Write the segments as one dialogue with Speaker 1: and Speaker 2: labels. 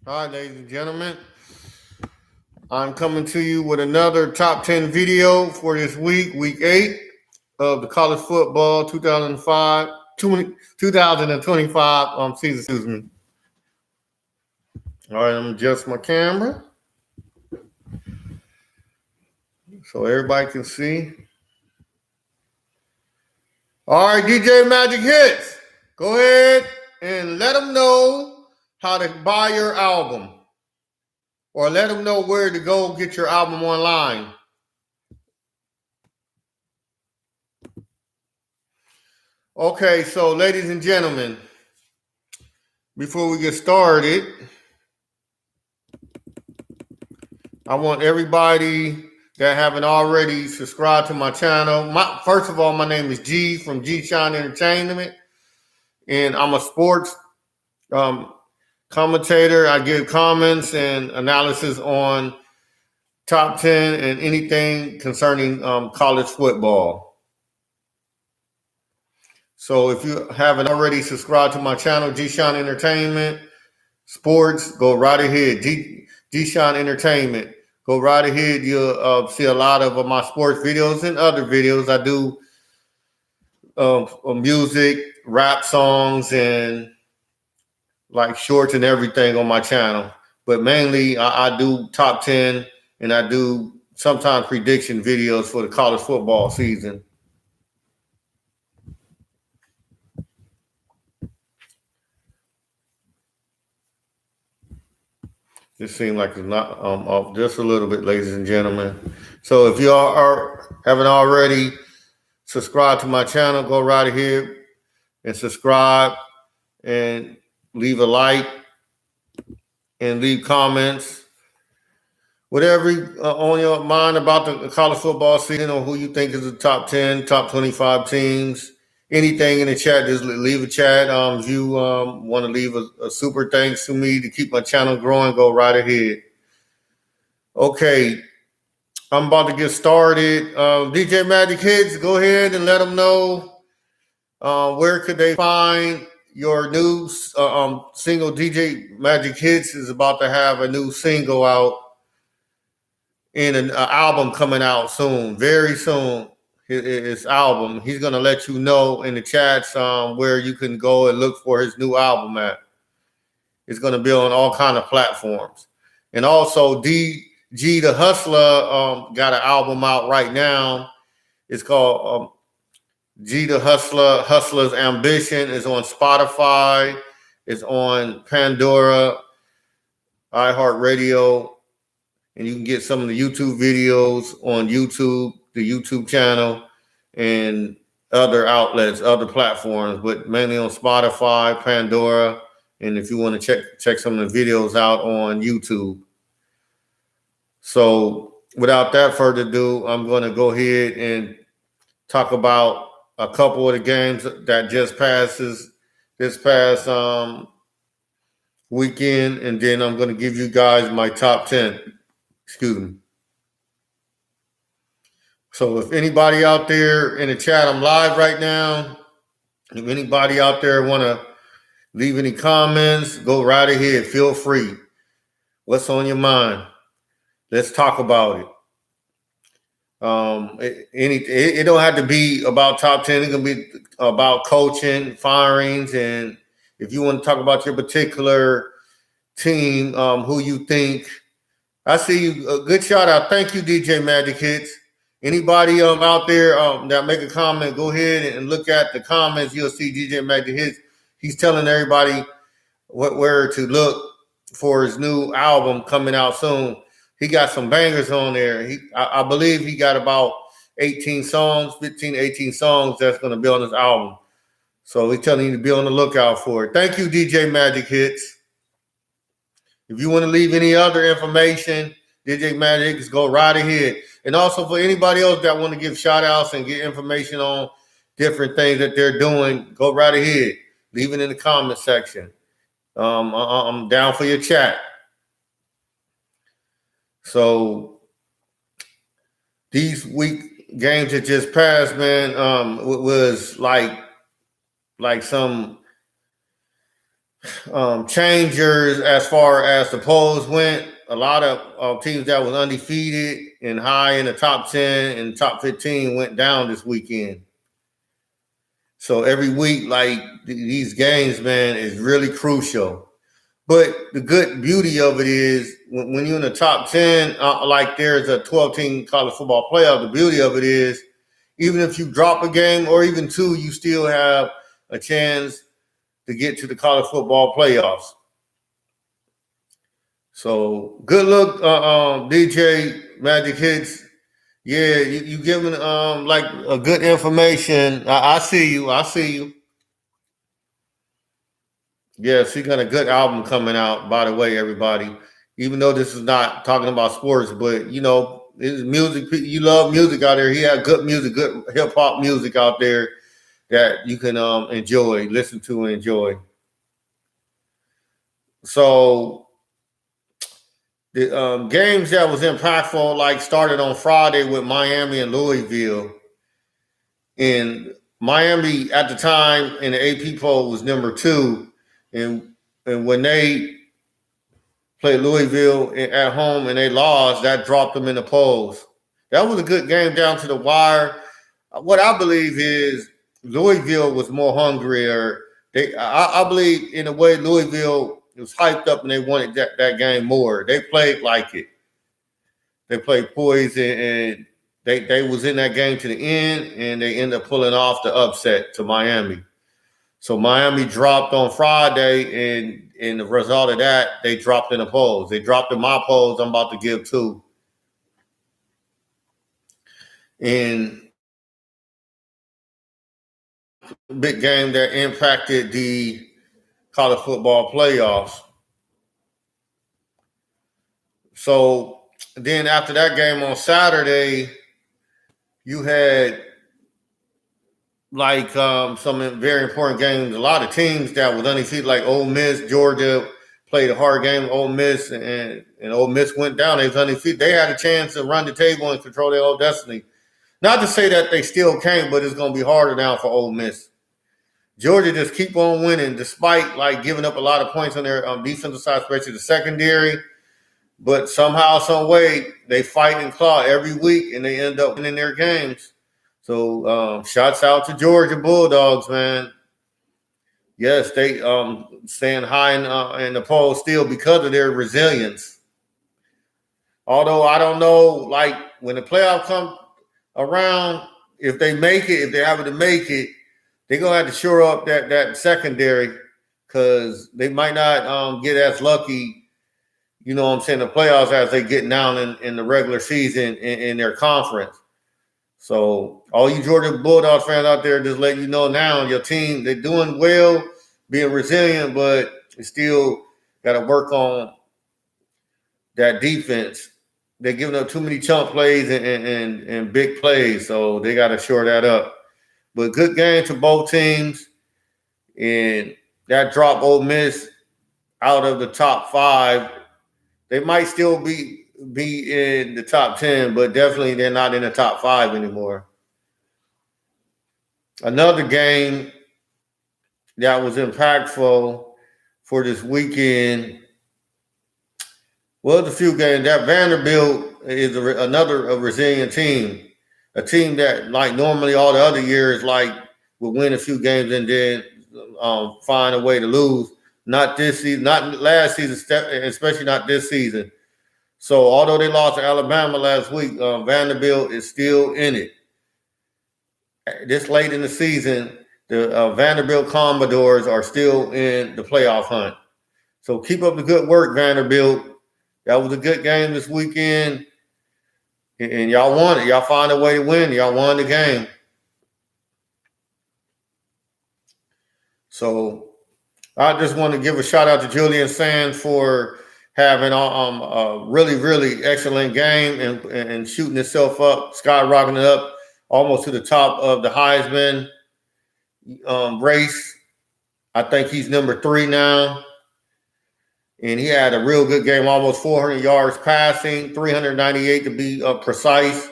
Speaker 1: All right, ladies and gentlemen, I'm coming to you with another top 10 video for this week 8 of the college football 2025 season. Excuse me. All right, I'm gonna adjust my camera so everybody can see. All right, DJ Magic Hits, go ahead and let them know how to buy your album, or let them know where to go get your album online. Okay, so ladies and gentlemen, before we get started, I want everybody that haven't already subscribed to my channel. First of all, my name is G from G Shine Entertainment, and I'm a sports commentator. I give comments and analysis on top 10 and anything concerning college football. So if you haven't already subscribed to my channel, G Shine Entertainment, Sports, go right ahead. G Shine Entertainment. Go right ahead. You'll see a lot of my sports videos and other videos. I do music, rap songs, and like shorts and everything on my channel. But mainly, I do top 10, and I do sometimes prediction videos for the college football season. This seems like it's not off just a little bit, ladies and gentlemen. So if you haven't already subscribed to my channel, go right ahead and subscribe and leave a like and leave comments. Whatever on your mind about the college football season, or who you think is the top 10, top 25 teams. Anything in the chat, just leave a chat. If you want to leave a super thanks to me to keep my channel growing, go right ahead. Okay, I'm about to get started. DJ Magic Hits, go ahead and let them know where could they find your new single. DJ Magic Hits is about to have a new single out and an album coming out soon, very soon. His album. He's gonna let you know in the chats where you can go and look for his new album at. It's gonna be on all kind of platforms, and also DG the Hustler got an album out right now. It's called G the Hustler's Ambition. Is on Spotify. It's on Pandora, iHeartRadio, and you can get some of the YouTube videos on YouTube, the YouTube channel, and other outlets, other platforms, but mainly on Spotify, Pandora, and if you want to check some of the videos out on YouTube. So without that further ado, I'm going to go ahead and talk about a couple of the games that just passes this past weekend, and then I'm going to give you guys my top 10. Excuse me. So if anybody out there in the chat, I'm live right now. If anybody out there want to leave any comments, go right ahead. Feel free. What's on your mind? Let's talk about it. It don't have to be about top 10. It can be about coaching, firings, and if you want to talk about your particular team, who you think. I see you. A good shout out. Thank you, DJ Magic Hits. Anybody out there that make a comment, go ahead and look at the comments. You'll see DJ Magic Hits. He's telling everybody where to look for his new album coming out soon. He got some bangers on there. I believe he got about 18 songs, 15, 18 songs that's going to be on his album. So he's telling you to be on the lookout for it. Thank you, DJ Magic Hits. If you want to leave any other information, DJ Magic, just go right ahead. And also for anybody else that want to give shout outs and get information on different things that they're doing, go right ahead. Leave it in the comment section. I'm down for your chat. So these week games that just passed, man, was like some changers as far as the polls went. A lot of teams that was undefeated and high in the top 10 and top 15 went down this weekend. So every week, like these games, man, is really crucial. But the good beauty of it is when you're in the top 10, like there's a 12-team college football playoff, the beauty of it is even if you drop a game or even two, you still have a chance to get to the college football playoffs. So good luck, DJ Magic Hits. Yeah, you giving like a good information. I see you. I see you. Yeah, she got a good album coming out, by the way, everybody. Even though this is not talking about sports, but you know, it's music. You love music out there. He had good music, good hip hop music out there that you can enjoy, listen to, and enjoy. So the games that was impactful, like started on Friday with Miami and Louisville. And Miami at the time in the AP poll was number 2, and when they played Louisville at home and they lost, that dropped them in the polls. That was a good game down to the wire. What I believe is Louisville was more hungrier. I believe in a way Louisville was hyped up and they wanted that game more. They played like it. They played poised and they was in that game to the end and they ended up pulling off the upset to Miami. So Miami dropped on Friday, and the result of that, they dropped in the polls. They dropped in my polls. I'm about to give 2. And big game that impacted the college football playoffs. So then after that game on Saturday, you had like some very important games. A lot of teams that was undefeated, like Ole Miss, Georgia, played a hard game. Ole Miss and Ole Miss went down. They was undefeated. They had a chance to run the table and control their own destiny. Not to say that they still can't, but it's going to be harder now for Ole Miss. Georgia just keep on winning despite like giving up a lot of points on their defensive side, especially the secondary. But somehow, some way, they fight and claw every week, and they end up winning their games. So shouts out to Georgia Bulldogs, man. Yes, they staying high in the polls still because of their resilience. Although I don't know, like when the playoff come around, if they make it, if they're able to make it, they're gonna have to shore up that secondary because they might not get as lucky. You know what I'm saying? The playoffs as they get down in the regular season in their conference. So all you Georgia Bulldogs fans out there, just letting you know now, your team, they're doing well, being resilient, but you still got to work on that defense. They're giving up too many chunk plays and big plays, so they got to shore that up. But good game to both teams, and that dropped Ole Miss out of the top 5. They might still be in the top 10, but definitely they're not in the top 5 anymore. Another game that was impactful for this weekend was a few games. That Vanderbilt is another resilient team, a team that like normally all the other years like would win a few games and then find a way to lose. Not this season, not last season, especially not this season. So although they lost to Alabama last week, Vanderbilt is still in it. This late in the season, the Vanderbilt Commodores are still in the playoff hunt. So keep up the good work, Vanderbilt. That was a good game this weekend. And y'all won it. Y'all find a way to win. Y'all won the game. So I just want to give a shout out to Julian Sands for having a really, really excellent game and shooting itself up, skyrocketing it up almost to the top of the Heisman race. I think he's number 3 now. And he had a real good game, almost 400 yards passing, 398 to be precise,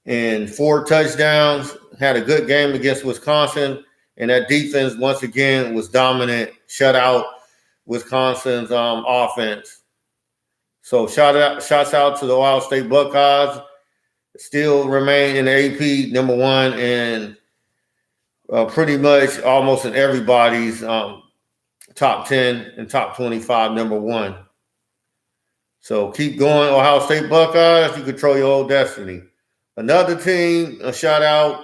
Speaker 1: and 4 touchdowns. Had a good game against Wisconsin. And that defense, once again, was dominant, shut out Wisconsin's offense. So shouts out to the Ohio State Buckeyes. Still remain in the AP number one and pretty much almost in everybody's top 10 and top 25 number one. So keep going, Ohio State Buckeyes. You control your own destiny. Another team, a shout out.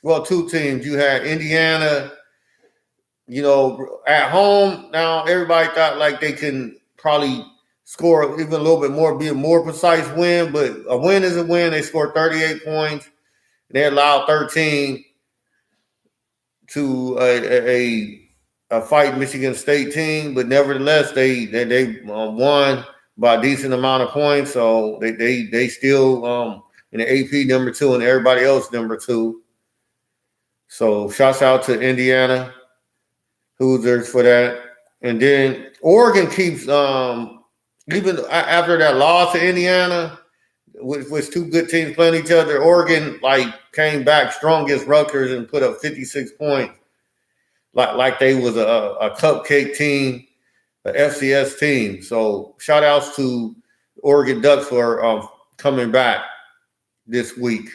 Speaker 1: Well, two teams. You had Indiana, at home. Now everybody thought like they can probably score even a little bit more, be a more precise win, but a win is a win. They scored 38 points. They allowed 13 to a fight Michigan State team, but nevertheless they won by a decent amount of points. So they still in the AP number 2 and everybody else number 2. So shouts out to Indiana Hoosiers for that. And then Oregon keeps even after that loss to Indiana, with two good teams playing each other, Oregon came back strong against Rutgers and put up 56 points, like they was a cupcake team, a FCS team. So shout outs to Oregon Ducks for coming back this week.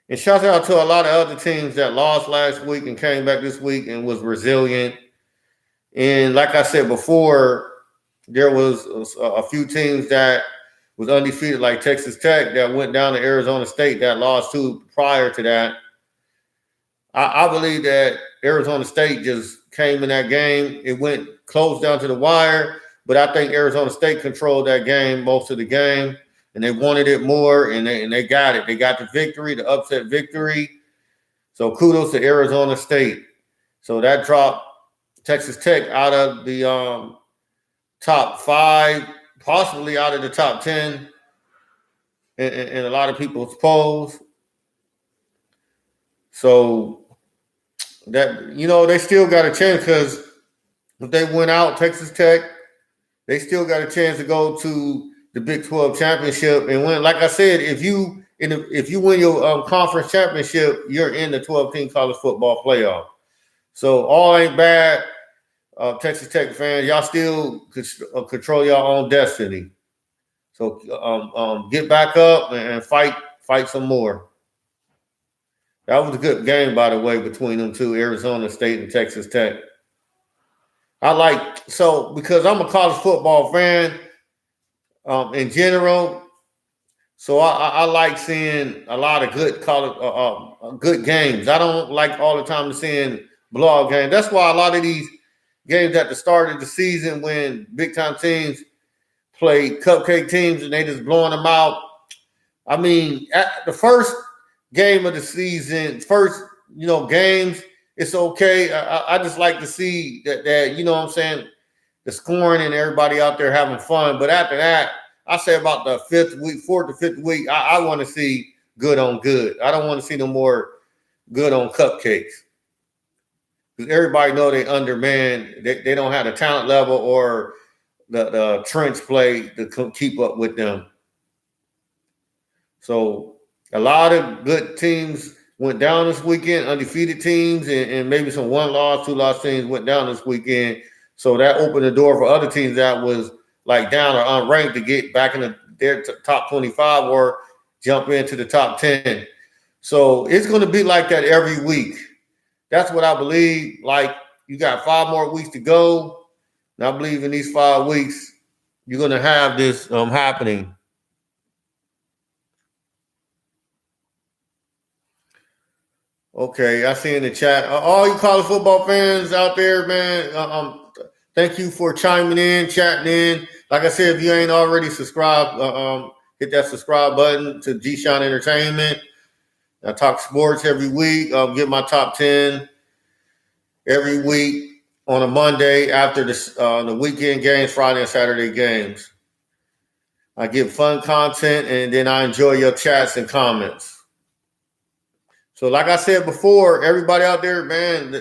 Speaker 1: And shout out to a lot of other teams that lost last week and came back this week and was resilient. And like I said before, there was a few teams that was undefeated, like Texas Tech, that went down to Arizona State that lost to prior to that. I believe that Arizona State just came in that game. It went close down to the wire, but I think Arizona State controlled that game most of the game, and they wanted it more, and they got it. They got the victory, the upset victory. So kudos to Arizona State. So that dropped Texas Tech out of the top 5, possibly out of the top 10 in a lot of people's polls. So that, they still got a chance, because if they went out, Texas Tech, they still got a chance to go to the Big 12 championship and win. Like I said, if you win your conference championship, you're in the 12-team college football playoff. So all ain't bad. Texas Tech fans, y'all still control your own destiny. So get back up and fight some more. That was a good game, by the way, between them two, Arizona State and Texas Tech. Because I'm a college football fan in general, so I like seeing a lot of good college good games. I don't like all the time seeing blowout games. That's why a lot of these games at the start of the season, when big time teams play cupcake teams and they just blowing them out. I mean, at the first game of the season, games, it's okay. I just like to see that the scoring and everybody out there having fun. But after that, I say about the 4th to 5th week, I want to see good on good. I don't want to see no more good on cupcakes. Because everybody know they undermanned. They don't have the talent level or the trench play to keep up with them. So a lot of good teams went down this weekend, undefeated teams, and maybe some 1-loss, 2-loss teams went down this weekend. So that opened the door for other teams that was down or unranked to get back in their top 25 or jump into the top 10. So it's going to be like that every week. That's what I believe. You got 5 more weeks to go. And I believe in these 5 weeks, you're going to have this happening. Okay, I see in the chat. All you college football fans out there, man, thank you for chiming in, chatting in. Like I said, if you ain't already subscribed, hit that subscribe button to G-Shine Entertainment. I talk sports every week. I'll get my top 10 every week on a Monday after the weekend games, Friday and Saturday games. I give fun content, and then I enjoy your chats and comments. So like I said before, everybody out there, man,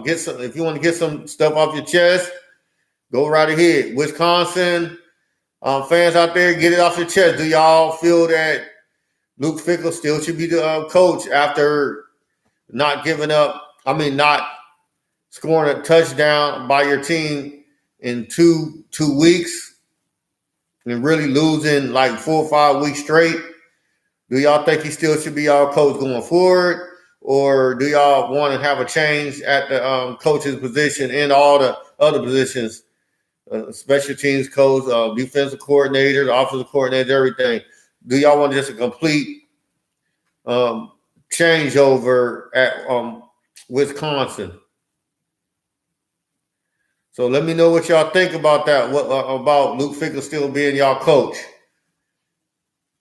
Speaker 1: get some. If you want to get some stuff off your chest, go right ahead. Wisconsin fans out there, get it off your chest. Do y'all feel that Luke Fickell still should be the coach after not giving up not scoring a touchdown by your team in two weeks and really losing like 4 or 5 weeks straight? Do y'all think he still should be y'all coach going forward? Or do y'all want to have a change at the coach's position and all the other positions, special teams coach, defensive coordinator, offensive coordinator, everything? Do y'all want just a complete changeover at Wisconsin? So let me know what y'all think about that. What about Luke Fickell still being y'all coach?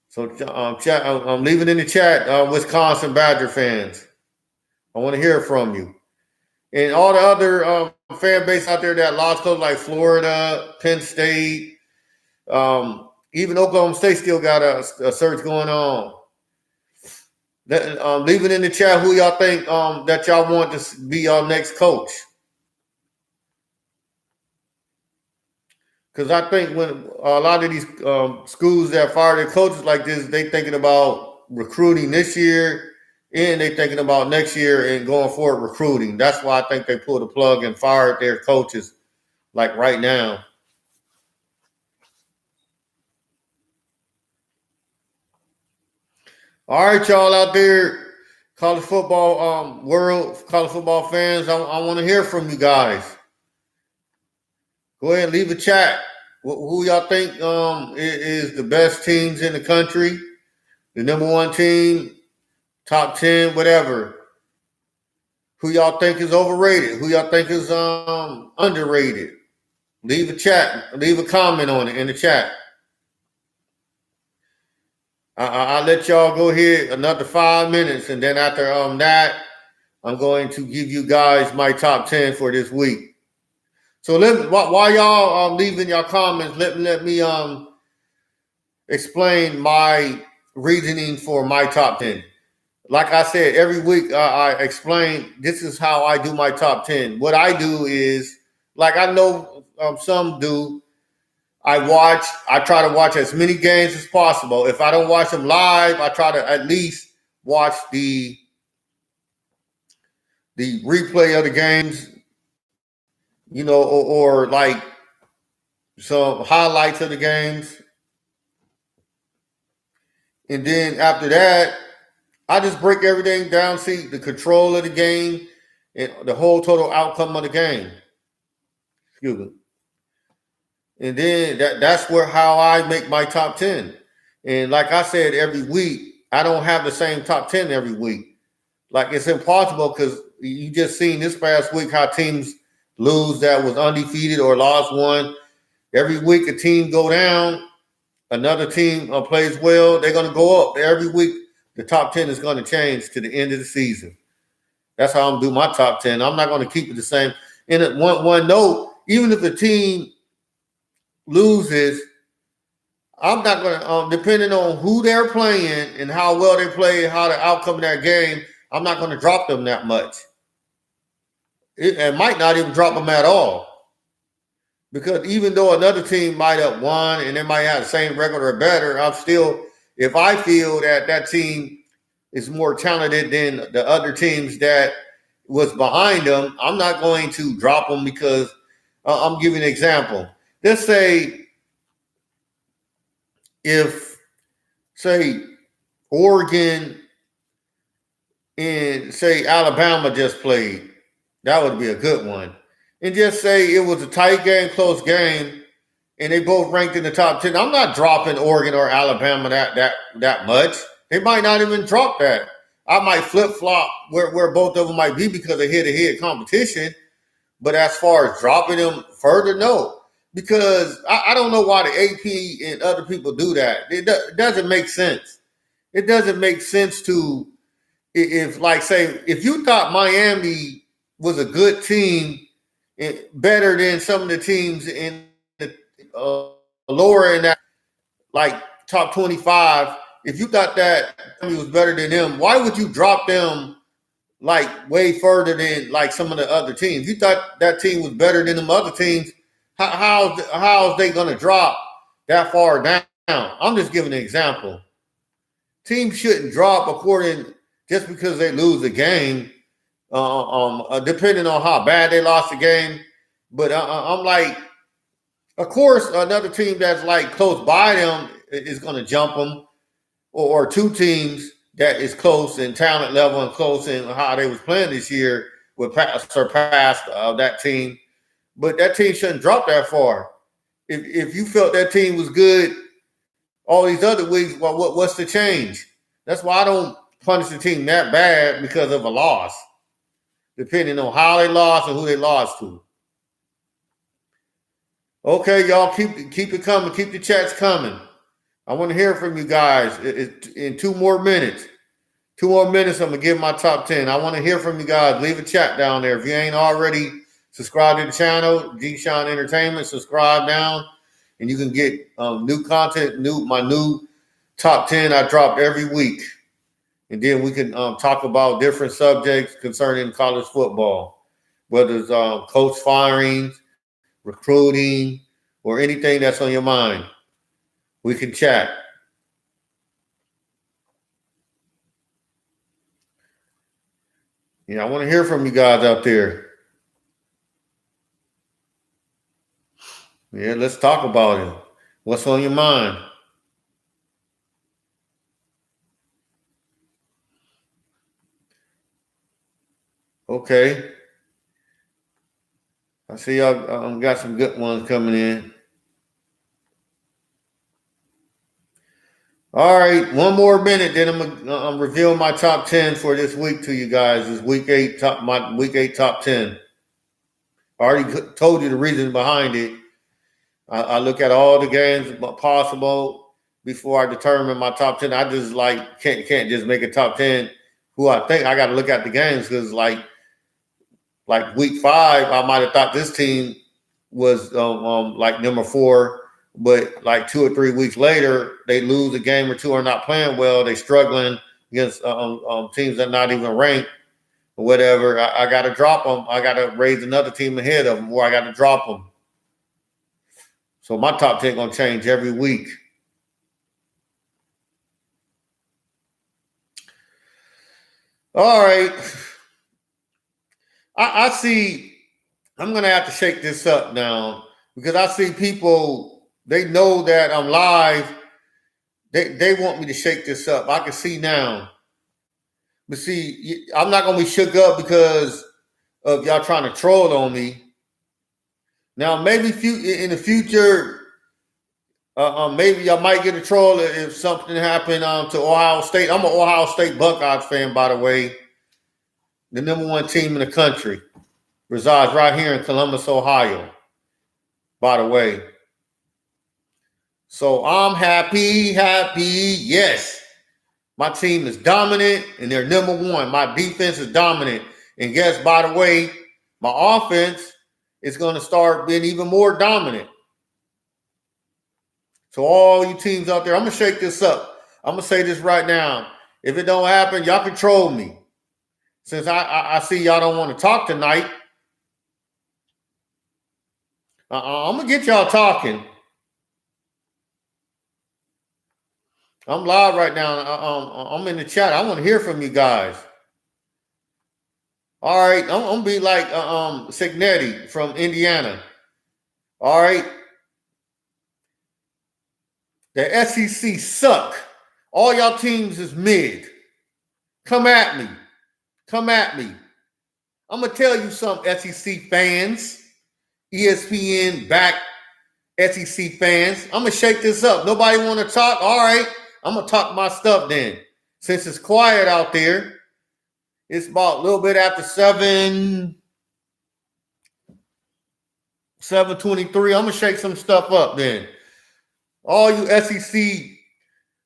Speaker 1: So I'm leaving in the chat, Wisconsin Badger fans. I want to hear from you. And all the other fan base out there that lost coach like Florida, Penn State, even Oklahoma State still got a search going on. Leave it in the chat who y'all think that y'all want to be y'all next coach. Because I think when a lot of these schools that fire their coaches like this, they thinking about recruiting this year and they thinking about next year and going forward recruiting. That's why I think they pulled the plug and fired their coaches like right now. All right, y'all out there, college football world, college football fans, I want to hear from you guys. Go ahead and leave a chat. Who y'all think is the best teams in the country? The number one team, top 10, whatever. Who y'all think is overrated? Who y'all think is underrated? Leave a chat. Leave a comment on it in the chat. I'll let y'all go here another 5 minutes, and then after that, I'm going to give you guys my top 10 for this week. So while y'all leaving your comments, let me explain my reasoning for my top 10. Like I said, every week I explain this is how I do my top 10. What I do is, like I know some do, I try to watch as many games as possible. If I don't watch them live, I try to at least watch the replay of the games, or like some highlights of the games. And then after that, I just break everything down, see the control of the game and the whole total outcome of the game. Excuse me. And then that's how I make my top 10. And like I said, every week, I don't have the same top 10 every week. Like it's impossible because you just seen this past week how teams lose that was undefeated or lost one. Every week a team go down, another team plays well, they're going to go up. Every week the top 10 is going to change to the end of the season. That's how I'm doing my top 10. I'm not going to keep it the same. And one note, even if the team loses, I'm not going to, depending on who they're playing and how well they play, how the outcome of that game, I'm not going to drop them that much. It might not even drop them at all. Because even though another team might have won and they might have the same record or better, I'm still, if I feel that team is more talented than the other teams that was behind them, I'm not going to drop them because I'm giving an example. Let's say if, say, Oregon and, say, Alabama just played, that would be a good one. And just say it was a tight game, close game, and they both ranked in the top 10. I'm not dropping Oregon or Alabama that much. They might not even drop that. I might flip-flop where both of them might be because of head-to-head competition. But as far as dropping them further, no. Because I don't know why the AP and other people do that. It doesn't make sense. It doesn't make sense to, if you thought Miami was a good team, better than some of the teams in the lower in that, like top 25, if you thought that Miami was better than them, why would you drop them like way further than like some of the other teams? You thought that team was better than them other teams. How is they going to drop that far down? I'm just giving an example. Teams shouldn't drop just because they lose a game. depending on how bad they lost the game. But I'm like, of course, another team that's like close by them is going to jump them, or two teams that is close in talent level and close in how they was playing this year would surpass that team. But that team shouldn't drop that far. If you felt that team was good all these other weeks, well, what's the change? That's why I don't punish the team that bad because of a loss, depending on how they lost and who they lost to. Okay, y'all, keep it coming. Keep the chats coming. I want to hear from you guys in 2 more minutes. 2 more minutes, I'm going to give my top 10. I want to hear from you guys. Leave a chat down there. If you ain't already subscribed to the channel, G-Shine Entertainment, subscribe down, and you can get new content, my new top 10 I drop every week. And then we can talk about different subjects concerning college football, whether it's coach firings, recruiting, or anything that's on your mind. We can chat. Yeah, I want to hear from you guys out there. Yeah, let's talk about it. What's on your mind? Okay. I see y'all got some good ones coming in. All right, 1 more minute, then I'm revealing my top 10 for this week to you guys. This my week 8 top 10. I already told you the reason behind it. I look at all the games possible before I determine my top 10. I just can't just make a top 10 who I think. I got to look at the games because like week 5, I might have thought this team was like number 4, but like 2 or 3 weeks later, they lose a game or 2, are not playing well. They struggling against teams that are not even ranked or whatever. I got to drop them. I got to raise another team ahead of them, or I got to drop them. So my top 10 going to change every week. All right. I see I'm going to have to shake this up now because I see people, they know that I'm live. They want me to shake this up. I can see now. But see, I'm not going to be shook up because of y'all trying to troll on me. Now, maybe in the future, maybe y'all might get a troll if something happened to Ohio State. I'm an Ohio State Buckeyes fan, by the way. The number 1 team in the country. Resides right here in Columbus, Ohio, by the way. So I'm happy. Yes. My team is dominant, and they're number 1. My defense is dominant. And guess, by the way, my offense is going to start being even more dominant. So all you teams out there, I'm going to shake this up. I'm going to say this right now. If it don't happen, y'all control me. Since I see y'all don't want to talk tonight, I'm going to get y'all talking. I'm live right now. I'm in the chat. I want to hear from you guys. All right. I'm going to be like Signetti from Indiana. All right. The SEC suck. All y'all teams is mid. Come at me. I'm going to tell you something, SEC fans. ESPN back SEC fans. I'm going to shake this up. Nobody want to talk? All right. I'm going to talk my stuff then. Since it's quiet out there, it's about a little bit after 7:23. I'm going to shake some stuff up then. All you SEC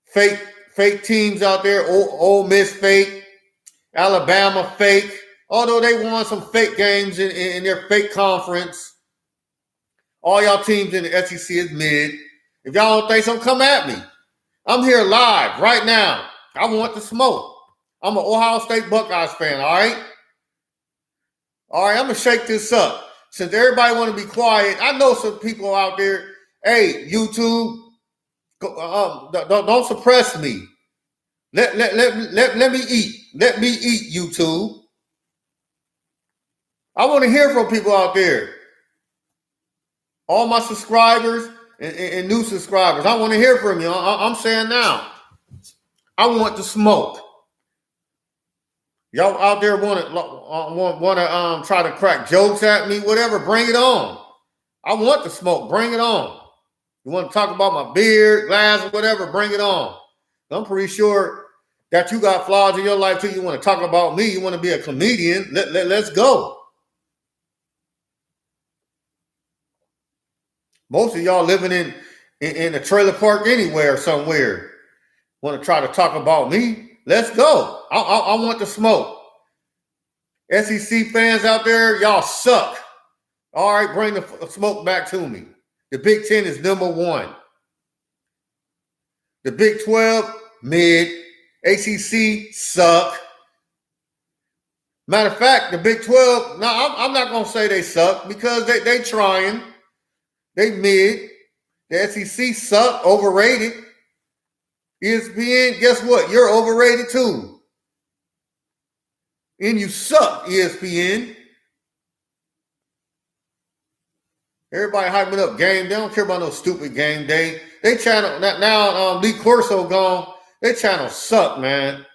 Speaker 1: fake teams out there, Ole Miss fake, Alabama fake, although they won some fake games in their fake conference. All y'all teams in the SEC is mid. If y'all don't think so, come at me. I'm here live right now. I want the smoke. I'm an Ohio State Buckeyes fan, all right? All right, I'm going to shake this up. Since everybody want to be quiet, I know some people out there, hey, YouTube, don't suppress me. Let me eat. Let me eat, YouTube. I want to hear from people out there. All my subscribers and new subscribers. I want to hear from you. I'm saying now. I want the smoke. Y'all out there want to try to crack jokes at me, whatever, bring it on. I want the smoke, bring it on. You want to talk about my beard, glass, or whatever, bring it on. I'm pretty sure that you got flaws in your life too. You want to talk about me, you want to be a comedian, let's go. Most of y'all living in a trailer park anywhere somewhere. Want to try to talk about me? Let's go. I want the smoke. SEC fans out there, y'all suck. All right, bring the smoke back to me. The Big Ten is number 1. The Big 12, mid. ACC, suck. Matter of fact, the Big 12, now I'm not going to say they suck because they trying. They mid. The SEC suck, overrated. ESPN, guess what? You're overrated too. And you suck, ESPN. Everybody hyping up game. They don't care about no stupid game day. They channel, now Lee Corso gone, their channel suck, man.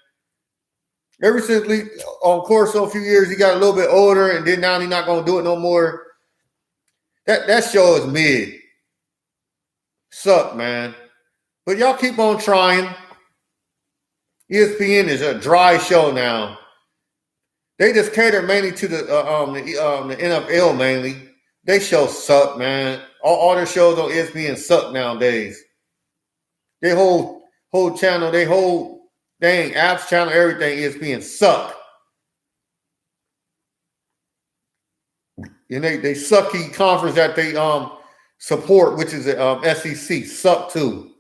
Speaker 1: Ever since Lee Corso a few years, he got a little bit older, and then now he's not going to do it no more. That show is mid. Suck, man. But y'all keep on trying. ESPN is a dry show now. They just cater mainly to the NFL mainly. They shows suck, man. All their shows on ESPN suck nowadays. Their whole channel, their whole thing, apps channel, everything, ESPN suck. And they sucky conference that they support, which is the SEC, suck too.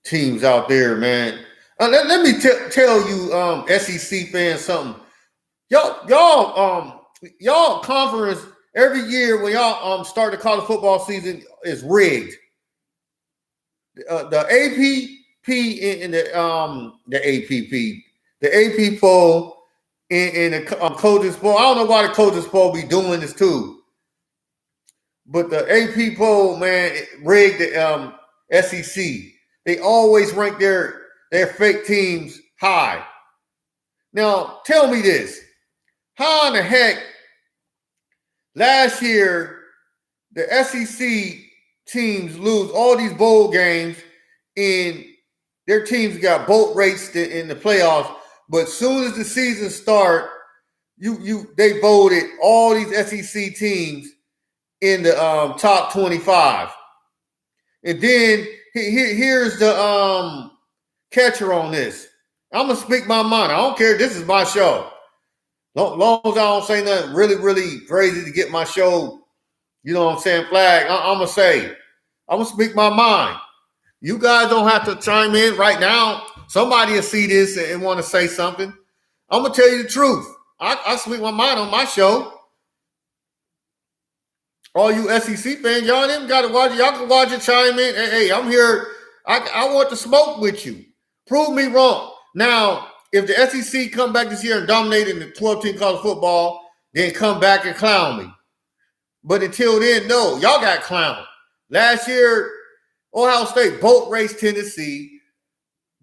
Speaker 1: Teams out there, man. Let me tell you, SEC fans, something. Y'all conference every year when y'all start the college football season is rigged. The APP and the AP poll and the coaches poll. I don't know why the coaches poll be doing this too. But the AP poll, man, rigged the SEC. They always rank their fake teams high. Now, tell me this. How in the heck last year the SEC teams lose all these bowl games and their teams got boat raced in the playoffs, but as soon as the season start, they voted all these SEC teams in the top 25. And then here's the catcher on this. I'm going to speak my mind. I don't care. This is my show. Long as I don't say nothing really, really crazy to get my show, you know what I'm saying, flag, I'm going to say, I'm going to speak my mind. You guys don't have to chime in right now. Somebody will see this and want to say something. I'm going to tell you the truth. I speak my mind on my show. All you SEC fans, y'all didn't got to watch it. Y'all can watch it, chime in. Hey, I'm here. I want to smoke with you. Prove me wrong. Now, if the SEC come back this year and dominate in the 12-team college football, then come back and clown me. But until then, no, y'all got clowned. Last year, Ohio State boat raced Tennessee,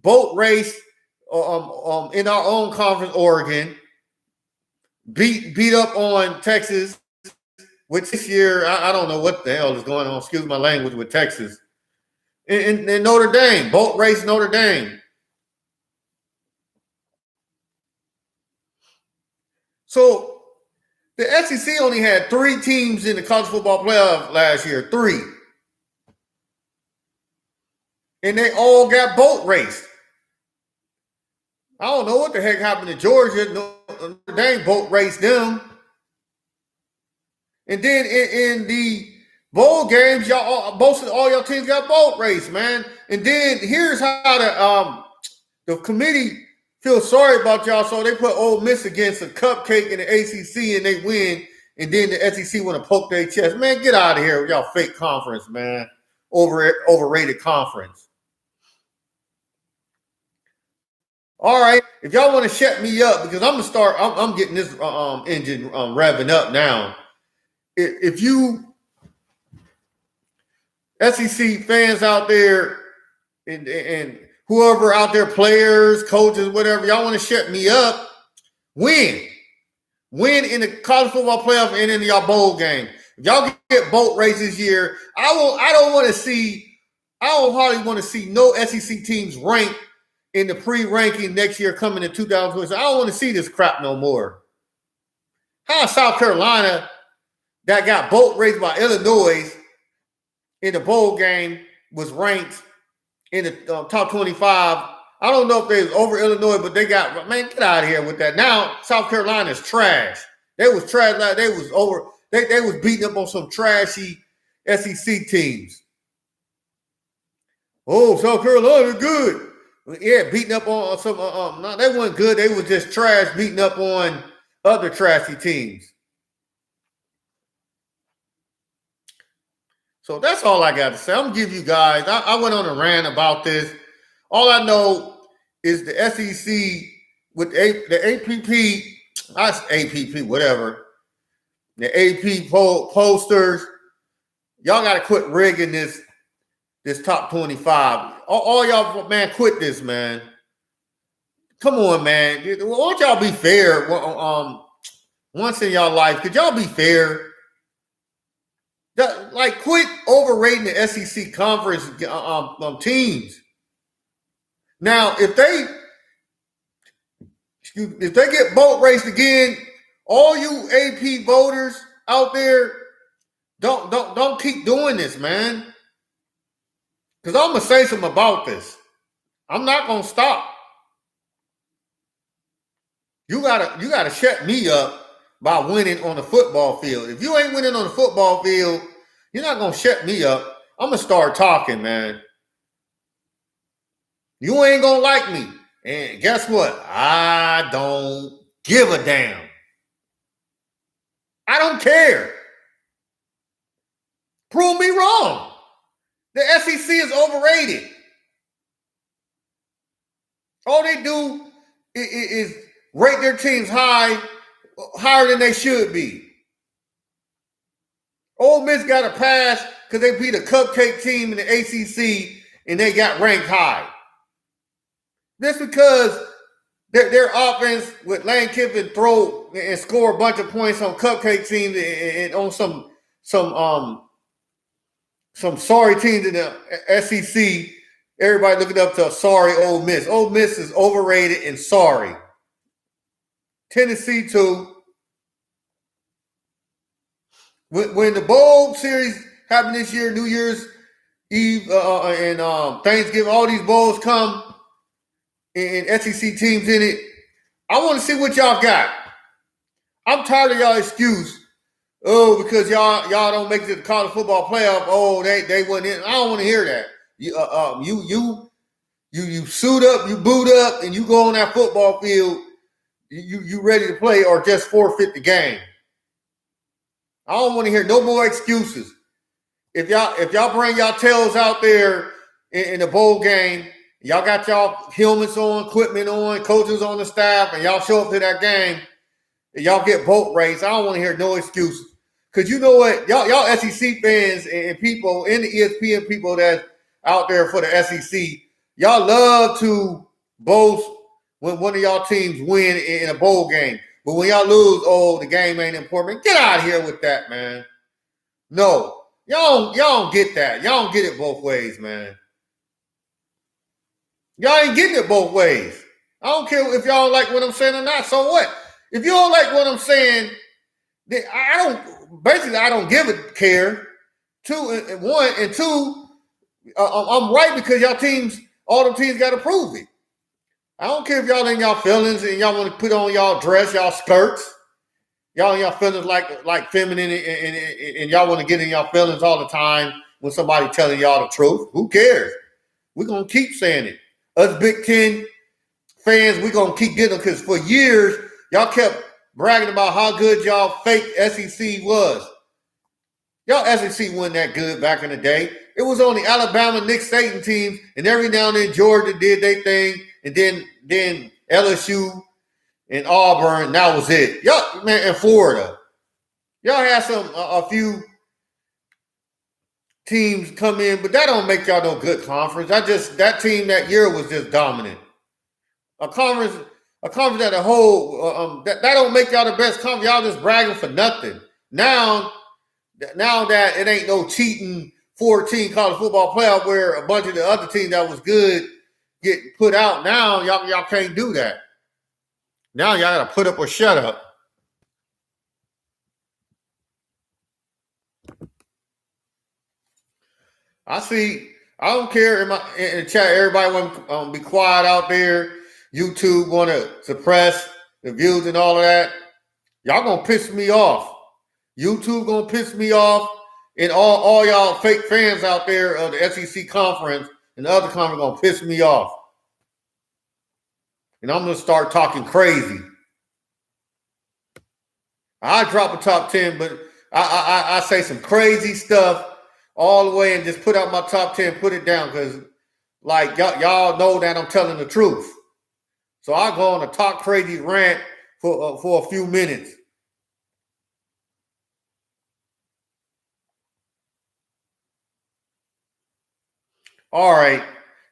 Speaker 1: boat raced in our own conference, Oregon, beat up on Texas, which this year, I don't know what the hell is going on, excuse my language, with Texas. And Notre Dame, boat race Notre Dame. So the SEC only had 3 teams in the college football playoff last year, 3. And they all got boat raced. I don't know what the heck happened to Georgia. Notre Dame boat raced them. And then in the bowl games, most of all your teams got boat raced, man. And then here's how the committee feels sorry about y'all. So they put Ole Miss against a cupcake in the ACC and they win. And then the SEC want to poke their chest. Man, get out of here with y'all fake conference, man. Overrated conference. All right, if y'all want to shut me up, because I'm gonna start. I'm getting this engine revving up now. If you SEC fans out there and whoever out there, players, coaches, whatever, y'all want to shut me up, win in the college football playoff and in y'all bowl game. If y'all get boat race this year, I don't want to see. I don't hardly want to see no SEC teams ranked in the pre-ranking next year coming in 2020. I don't want to see this crap no more. How South Carolina that got boat raced by Illinois in the bowl game was ranked in the top 25. I don't know if they was over Illinois, but they got, man, get out of here with that. Now South Carolina's trash. They was trash. Like they was over. They was beating up on some trashy SEC teams. Oh, South Carolina good. Yeah, beating up on some. No, they weren't good. They was just trash, beating up on other trashy teams. So that's all I got to say. I'm gonna give you guys. I went on a rant about this. All I know is the SEC with the APP, APP, whatever. The AP posters. Y'all got to quit rigging this top 25. All y'all, man, quit this, man. Come on, man. Won't y'all be fair? Once in y'all life, could y'all be fair? Like, quit overrating the SEC conference teams. Now, if they get boat raced again, all you AP voters out there, don't keep doing this, man. Because I'm gonna say something about this. I'm not gonna stop. You gotta shut me up by winning on the football field. If you ain't winning on the football field, you're not gonna shut me up. I'm gonna start talking, man. You ain't gonna like me. And guess what? I don't give a damn. I don't care. Prove me wrong. The SEC is overrated. All they do is rate their teams higher than they should be. Ole Miss got a pass because they beat a cupcake team in the ACC and they got ranked high. That's because their offense with Lane Kiffin throw and score a bunch of points on cupcake teams and on some sorry teams in the SEC. Everybody looking up to a sorry Ole Miss. Ole Miss is overrated and sorry. Tennessee too. When the bowl series happened this year, New Year's Eve and Thanksgiving, all these bowls come and SEC teams in it. I want to see what y'all got. I'm tired of y'all excuse. Oh, because y'all don't make it to the college football playoff. Oh, they went in. I don't want to hear that. You suit up, you boot up, and you go on that football field. You ready to play or just forfeit the game. I don't want to hear no more excuses. If y'all bring y'all tails out there in the bowl game, y'all got y'all helmets on, equipment on, coaches on the staff, and y'all show up to that game, and y'all get boat raced. I don't want to hear no excuses. Because you know what? Y'all SEC fans and people in the ESPN people that's out there for the SEC, y'all love to boast when one of y'all teams win in a bowl game. But when y'all lose, oh, the game ain't important. Get out of here with that, man. No. Y'all don't get that. Y'all don't get it both ways, man. Y'all ain't getting it both ways. I don't care if y'all like what I'm saying or not. So what? If you don't like what I'm saying, then I don't give a care. One and two, I'm right because all the teams got to prove it. I don't care if y'all in y'all feelings and y'all want to put on y'all dress, y'all skirts. Y'all in y'all feelings like feminine and y'all want to get in y'all feelings all the time when somebody telling y'all the truth. Who cares? We're going to keep saying it. Us Big Ten fans, we're going to keep getting them because for years, y'all kept bragging about how good y'all fake SEC was. Y'all SEC wasn't that good back in the day. It was only Alabama, Nick Saban teams, and every now and then Georgia did their thing. then LSU and Auburn. That was it. Y'all, man, in Florida, y'all had a few teams come in, but that don't make y'all no good conference. That team that year was just dominant. A conference that a whole that don't make y'all the best conference. Y'all just bragging for nothing. Now that it ain't no cheating 14 college football playoff where a bunch of the other teams that was good get put out. Now y'all can't do that. Now y'all gotta put up or shut up. I see. I don't care in the chat. Everybody want to be quiet out there. YouTube want to suppress the views and all of that. Y'all gonna piss me off. YouTube gonna piss me off, and all y'all fake fans out there of the SEC conference and the other conference gonna piss me off. And I'm gonna start talking crazy. I drop a top 10, but I say some crazy stuff all the way and just put out my top 10, put it down, because like y'all know that I'm telling the truth. So I go on a talk crazy rant for a few minutes. All right,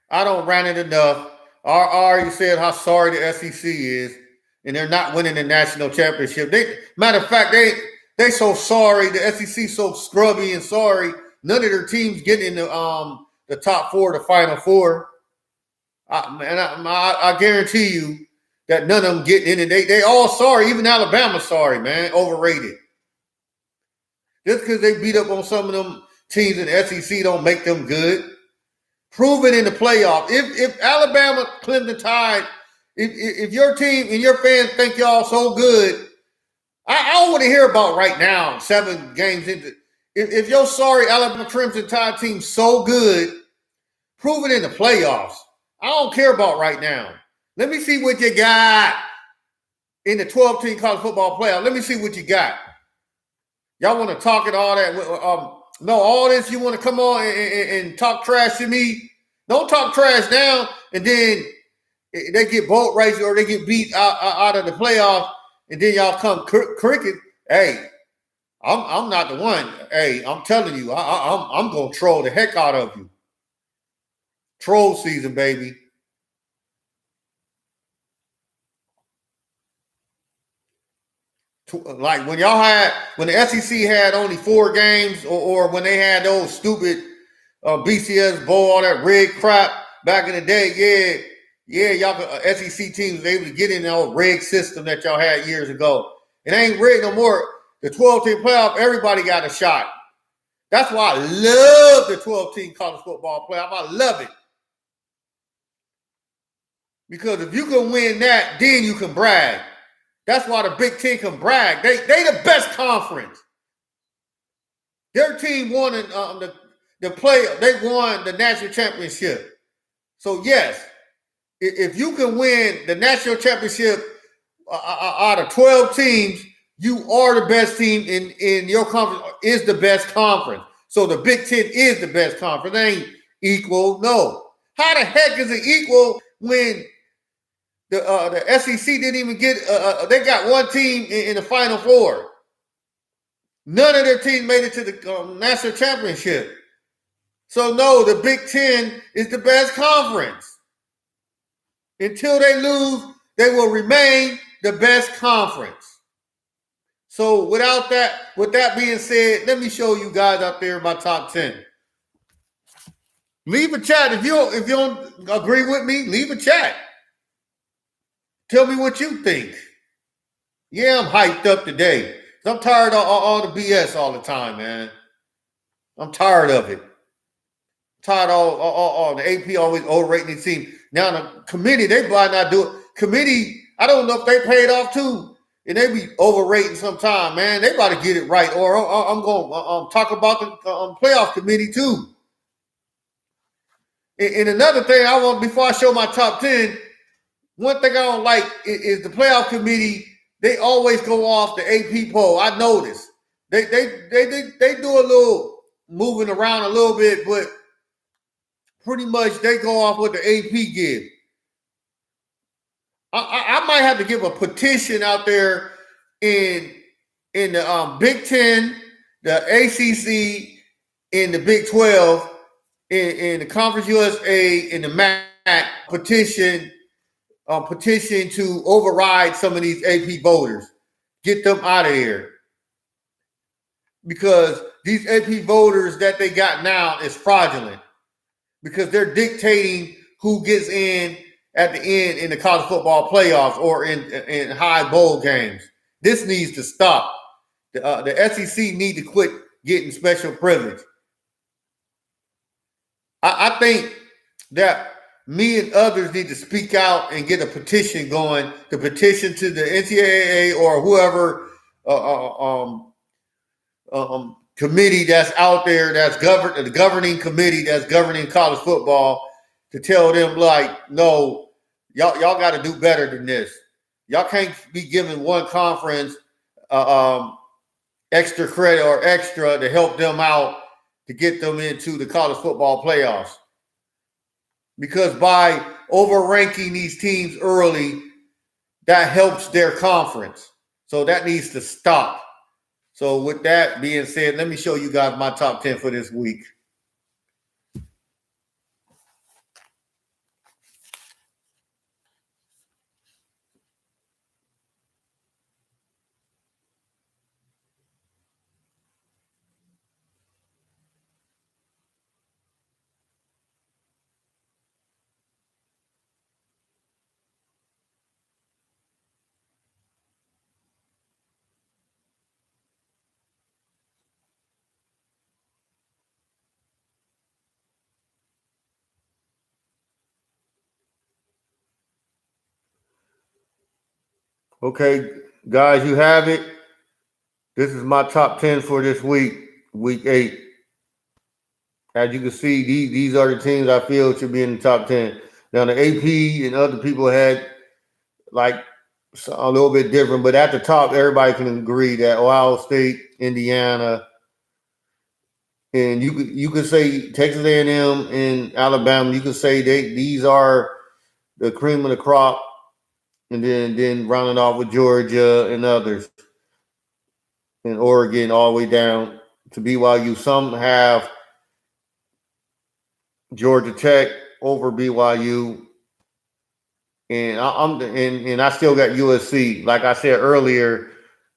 Speaker 1: I don't rant it enough. I already said how sorry the SEC is, and they're not winning the national championship. Matter of fact, they so sorry. The SEC so scrubby and sorry. None of their teams get in the top four, the Final Four. I guarantee you that none of them get in it. They all sorry. Even Alabama sorry, man. Overrated. Just because they beat up on some of them teams in the SEC don't make them good. Prove it in the playoff. If Alabama, Clemson Tide, if your team and your fans think y'all so good, I don't want to hear about right now, 7 games into. If your sorry Alabama Crimson Tide team so good, prove it in the playoffs. I don't care about right now. Let me see what you got in the 12-team college football playoff. Let me see what you got. Y'all want to talk and all that. No, all this you want to come on and talk trash to me. Don't talk trash now, and then they get boat raced or they get beat out of the playoff, and then y'all come cricket. Hey, I'm not the one. Hey, I'm telling you, I'm gonna troll the heck out of you. Troll season, baby. Like when the SEC had only 4 games, or when they had those stupid BCS bowl, all that rigged crap back in the day, y'all SEC teams was able to get in the old rigged system that y'all had years ago. It ain't rigged no more. The 12-team playoff, everybody got a shot. That's why I love the 12-team college football playoff. I love it. Because if you can win that, then you can brag. That's why the Big Ten can brag. They the best conference. Their team won the play. They won the national championship. So yes, if you can win the national championship out of 12 teams, you are the best team in your conference. Is the best conference. So the Big Ten is the best conference. It ain't equal. No. How the heck is it equal when the SEC didn't even get? They got one team in the Final Four. None of their teams made it to the national championship. So no, the Big Ten is the best conference. Until they lose, they will remain the best conference. So with that being said, let me show you guys out there my top 10. Leave a chat. If you don't agree with me, leave a chat. Tell me what you think. Yeah, I'm hyped up today. I'm tired of all the BS all the time, man. I'm tired of it. Tired of all the AP always overrating the team. Now the committee, they might not do it. Committee, I don't know if they paid off too. And they be overrating sometime, man. They about to get it right. Or I'm going to talk about the playoff committee too. And another thing I want, before I show my top 10, one thing I don't like is the playoff committee. They always go off the AP poll. I noticed. They do a little moving around a little bit, but pretty much they go off what the AP give. I might have to give a petition out there in the Big Ten, the ACC, in the Big 12, in the Conference USA, in the MAC, petition to override some of these AP voters, get them out of here, because these AP voters that they got now is fraudulent, because they're dictating who gets in at the end in the college football playoffs or in high bowl games. This needs to stop. The SEC need to quit getting special privilege. I think that me and others need to speak out and get a petition going, to petition to the NCAA or whoever committee that's out there, that's the governing committee that's governing college football, to tell them, like, no, y'all got to do better than this. Y'all can't be giving one conference extra credit or extra to help them out to get them into the college football playoffs. Because by overranking these teams early, that helps their conference. So that needs to stop. So with that being said, let me show you guys my top 10 for this week. Okay, guys, you have it. This is my top 10 for this week, week 8. As you can see, these are the teams I feel should be in the top 10. Now, the AP and other people had like a little bit different, but at the top, everybody can agree that Ohio State, Indiana, and you could say Texas A&M and Alabama. You could say these are the cream of the crop, and then rounding off with Georgia and others, and Oregon all the way down to BYU. Some have Georgia Tech over BYU, and I still got USC. Like I said earlier,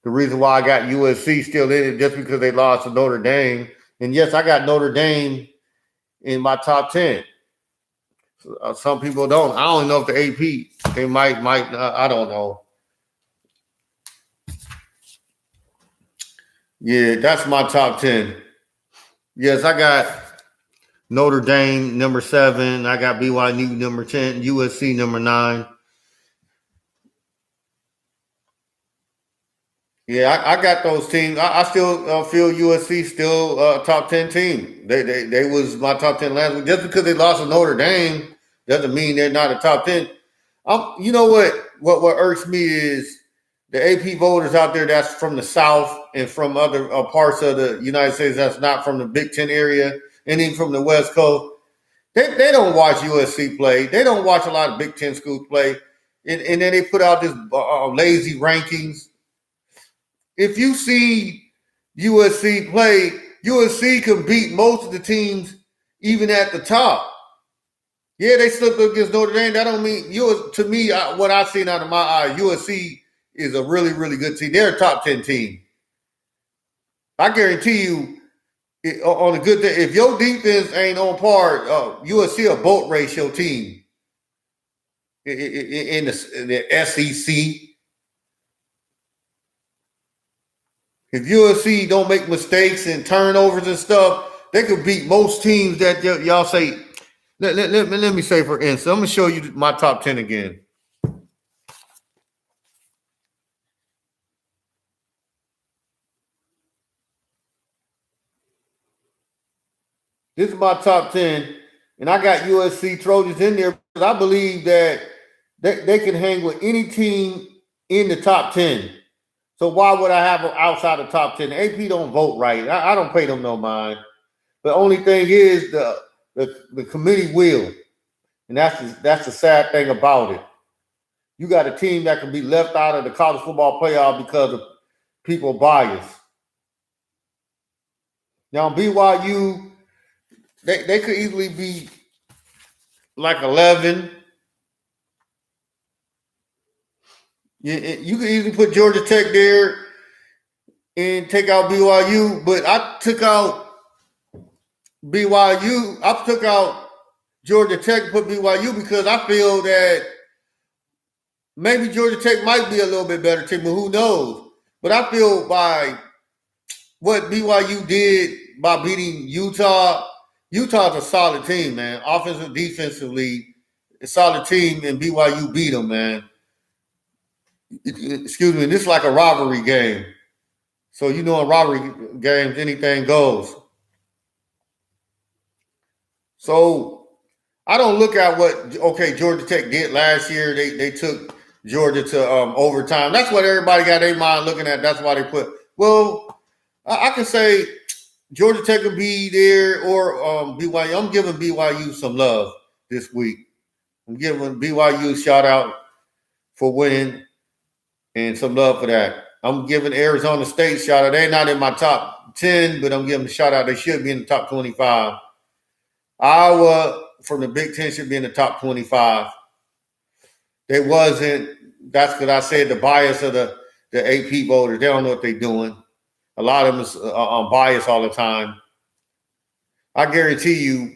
Speaker 1: the reason why I got USC still in it just because they lost to Notre Dame. And yes, I got Notre Dame in my top 10. Some people don't. I don't know if the AP, they might. I don't know. Yeah, that's my top 10. Yes, I got Notre Dame number 7. I got BYU number 10. USC number 9. Yeah, I got those teams. I still feel USC still a top 10 team. They was my top 10 last week. Just because they lost to Notre Dame doesn't mean they're not a top 10. You know what irks me is the AP voters out there that's from the South and from other parts of the United States that's not from the Big Ten area and even from the West Coast. They don't watch USC play. They don't watch a lot of Big Ten schools play. And then they put out this lazy rankings. If you see USC play, USC can beat most of the teams even at the top. Yeah, they slipped up against Notre Dame. That don't mean to me, what I've seen out of my eye, USC is a really, really good team. They're a top 10 team. I guarantee you, on a good day, if your defense ain't on par, USC a boat ratio team in the SEC. If USC don't make mistakes and turnovers and stuff, they could beat most teams that y'all say. Let me say, for instance, I'm going to show you my top 10 again. This is my top 10, and I got USC Trojans in there because I believe that they can hang with any team in the top 10. So why would I have them outside the top 10? The AP don't vote right. I don't pay them no mind. The only thing is the committee will. And that's the sad thing about it. you got a team that can be left out of the college football playoff because of people bias. Now, BYU, they could easily be like 11. You could easily put Georgia Tech there and take out BYU, but I took out BYU. I took out Georgia Tech and put BYU because I feel that maybe Georgia Tech might be a little bit better team, but who knows? But I feel by what BYU did by beating Utah, Utah's a solid team, man. Offensive, defensively, a solid team, and BYU beat them, man. Excuse me, this is like a rivalry game. So you know in rivalry games, anything goes. So I don't look at what Georgia Tech did last year. They took Georgia to overtime. That's what everybody got their mind looking at. That's why they put. Well, I can say Georgia Tech will be there or BYU. I'm giving BYU some love this week. I'm giving BYU a shout out for winning and some love for that. I'm giving Arizona State a shout out. They're not in my top 10, but I'm giving them a shout out. They should be in the top 25. Iowa from the Big Ten should be in the top 25. They wasn't. That's because I said the bias of the AP voters. They don't know what they're doing. A lot of them is biased all the time. I guarantee you,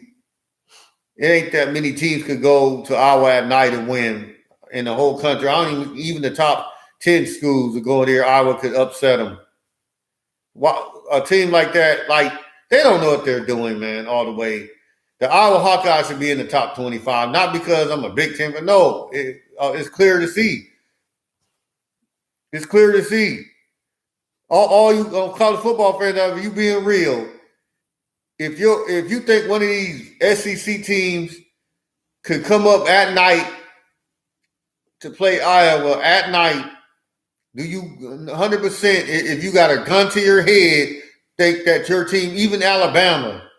Speaker 1: it ain't that many teams could go to Iowa at night and win in the whole country. I don't even the top 10 schools that go there, Iowa could upset them. A team like that, like they don't know what they're doing, man, all the way. The Iowa Hawkeyes should be in the top 25, not because I'm a Big Ten, but no, it's clear to see. It's clear to see. All you college football fans, you being real. If you think one of these SEC teams could come up at night to play Iowa at night, do you 100%, if you got a gun to your head, think that your team, even Alabama,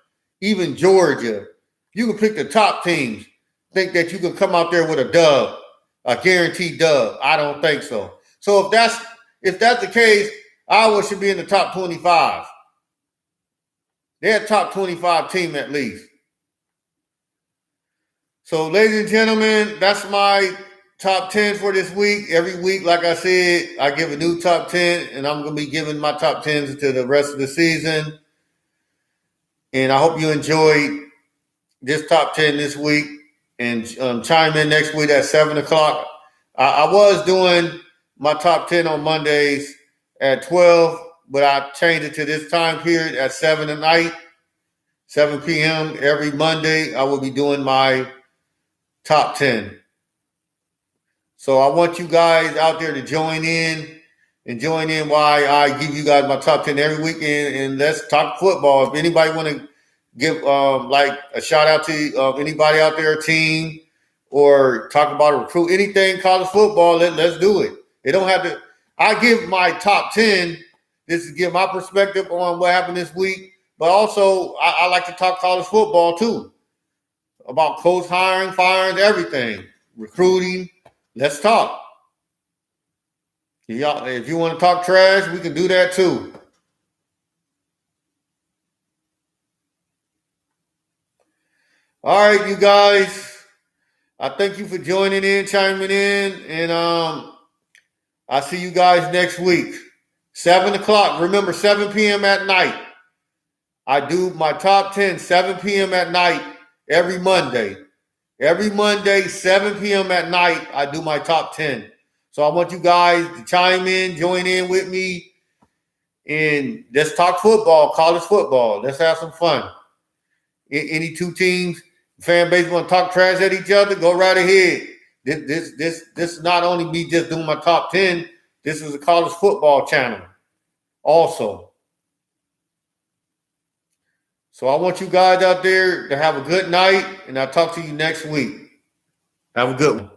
Speaker 1: even Georgia, you can pick the top teams, think that you can come out there with a dub, a guaranteed dub? I don't think so. So if that's the case, Iowa should be in the top 25. They're a top 25 team at least. So, ladies and gentlemen, that's my top 10 for this week. Every week, like I said, I give a new top 10, and I'm going to be giving my top 10s to the rest of the season. And I hope you enjoyed this top 10 this week. And chime in next week at 7 o'clock. I was doing my top 10 on Mondays at 12, but I changed it to this time period at 7 at night, 7 p.m. every Monday. I will be doing my top 10. So I want you guys out there to join in why I give you guys my top 10 every weekend, and let's talk football. If anybody want to give like a shout out to anybody out there, a team, or talk about a recruit, anything college football, let's do it. They don't have to. I give my top 10. This is give my perspective on what happened this week, but also I like to talk college football too, about coach hiring, firing, everything, recruiting. Let's talk. If you want to talk trash, we can do that too. All right, you guys. I thank you for joining in, chiming in, and I'll see you guys next week. 7 o'clock. Remember, 7 p.m. at night. I do my top 10, 7 p.m. at night every Monday. Every Monday, 7 p.m. at night, I do my top 10. So I want you guys to chime in, join in with me, and let's talk football, college football. Let's have some fun. Any two teams, fan base want to talk trash at each other, go right ahead. This is not only me just doing my top 10. This is a college football channel also. So I want you guys out there to have a good night, and I'll talk to you next week. Have a good one.